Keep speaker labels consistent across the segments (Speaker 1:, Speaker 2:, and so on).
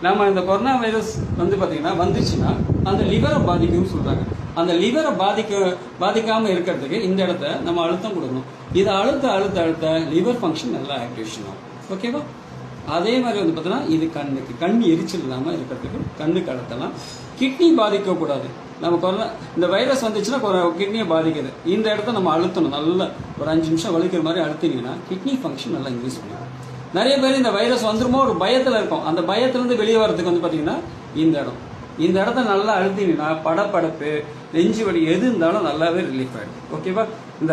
Speaker 1: நம்ம இந்த corona virus வந்து பார்த்தீங்கன்னா வந்துச்சுன்னா அந்த லிவரை பாதிக்கும்னு சொல்கிறாங்க. அந்த லிவரை பாதிக்காமல் இருக்கிறதுக்கு இந்த இடத்த நம்ம அழுத்தம் கொடுக்கணும். இதை அழுத்த லிவர் ஃபங்க்ஷன் நல்லா ஆக்டிவேஷன் ஆகும். ஓகேவா? அதே மாதிரி வந்து பார்த்தீங்கன்னா இது கண் எரிச்சல் இல்லாமல் இருக்கிறதுக்கு கண்ணுக்கு அழுத்தலாம். கிட்னி பாதிக்கக்கூடாது. நம்ம கொரோனா இந்த வைரஸ் வந்துச்சுன்னா கிட்னியை பாதிக்குது. இந்த இடத்த நம்ம அழுத்தணும். நல்லா ஒரு 5 நிமிஷம் வலிக்கிற மாதிரி அழுத்தினீங்கன்னா கிட்னி ஃபங்க்ஷன் நல்லா இன்க்ரீஸ் பண்ணும். நிறைய பேர் இந்த வைரஸ் வந்துருமோ ஒரு பயத்தில் இருக்கும். அந்த பயத்திலேருந்து வெளியே வரதுக்கு வந்து பார்த்தீங்கன்னா இந்த இடத்த நல்லா அழுத்தினீங்கன்னா படப்படப்பு, நெஞ்சு வலி எது இருந்தாலும் நல்லாவே ரிலீஃப் ஆகிடும். ஓகேவா? இந்த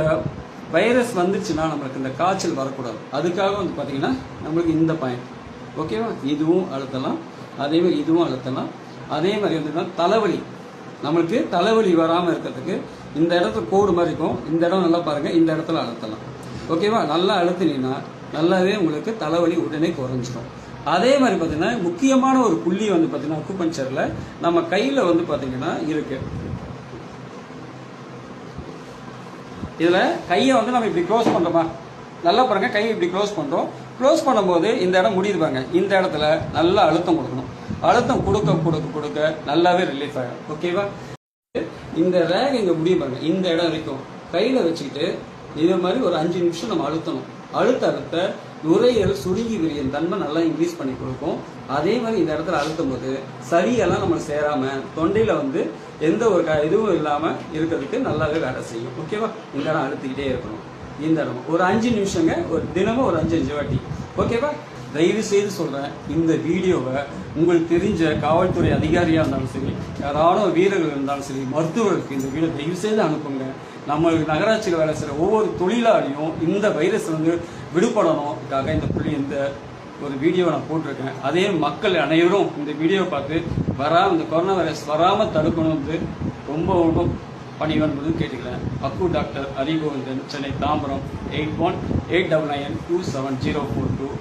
Speaker 1: வைரஸ் வந்துச்சுன்னா நம்மளுக்கு இந்த காய்ச்சல் வரக்கூடாது. அதுக்காக வந்து பார்த்தீங்கன்னா நம்மளுக்கு இந்த பாயிண்ட். ஓகேவா? இதுவும் அழுத்தலாம், அதே மாதிரி இதுவும் அழுத்தலாம். அதே மாதிரி வந்து தலைவலி, நம்மளுக்கு தலைவலி வராமல் இருக்கிறதுக்கு இந்த இடத்துல கோடு மாதிரி இருக்கும். இந்த இடம் நல்லா பாருங்கள், இந்த இடத்துல அழுத்தலாம். ஓகேவா? நல்லா அழுத்தினீங்கன்னா நல்லாவே உங்களுக்கு தலைவலி உடனே குறைஞ்சிடும். அதே மாதிரி பார்த்தீங்கன்னா முக்கியமான ஒரு புள்ளி வந்து பார்த்தீங்கன்னா அக்குபஞ்சரில் நம்ம கையில் வந்து பார்த்தீங்கன்னா இருக்கு. இதில் கையை வந்து நம்ம இப்படி க்ளோஸ் பண்ணுறோமா, நல்லா பாருங்க, கையை இப்படி க்ளோஸ் பண்ணுறோம். க்ளோஸ் பண்ணும்போது இந்த இடம் முடியுது பாருங்க, இந்த இடத்துல நல்லா அழுத்தம் கொடுக்கணும். அழுத்தம் கொடுக்க நல்லாவே ரிலீஃப் ஆகிடும். ஓகேவா? இந்த ரேக் இங்கே முடியும் பாருங்க, இந்த இடம் வரைக்கும் கையில் வச்சுக்கிட்டு இதே மாதிரி ஒரு 5 நிமிஷம் நம்ம அழுத்தணும். அழுத்த நுரையீரல் சுருங்கி விரியும் தன்மை நல்லா இன்க்ரீஸ் பண்ணி கொடுக்கும். அதே மாதிரி இந்த இடத்துல அழுத்தும் போது சரியெல்லாம் நம்மளுக்கு சேராமல் தொண்டையில் வந்து எந்த ஒரு இதுவும் இல்லாமல் இருக்கிறதுக்கு நல்லாவே வேலை செய்யும். ஓகேவா? இந்த இடம் அழுத்திக்கிட்டே இருக்கணும். இந்த இடம் ஒரு 5 நிமிஷங்க, ஒரு தினமும் ஒரு 5 வாட்டி. ஓகேவா? தயவு செய்து சொல்கிறேன், இந்த வீடியோவை உங்களுக்கு தெரிஞ்ச காவல்துறை அதிகாரியாக இருந்தாலும் சரி, யாரான வீரர்கள் இருந்தாலும் சரி, மருத்துவர்களுக்கு இந்த வீடியோ தயவு செய்து அனுப்புங்க. நம்மளுக்கு நகராட்சியில் வேலை செய்கிற ஒவ்வொரு தொழிலாளியும் இந்த வைரஸ் வந்து விடுபடணும்காக இந்த ஒரு வீடியோவை நான் போட்டிருக்கேன். அதே மக்கள் அனைவரும் இந்த வீடியோவை பார்த்து இந்த கொரோனா வைரஸ் வராமல் தடுக்கணும்னு ரொம்ப பணிவன்பதும் கேட்டுக்கிறேன். அக்கு டாக்டர் ஹரிகோவிந்தன், சென்னை தாம்பரம், 8189927042.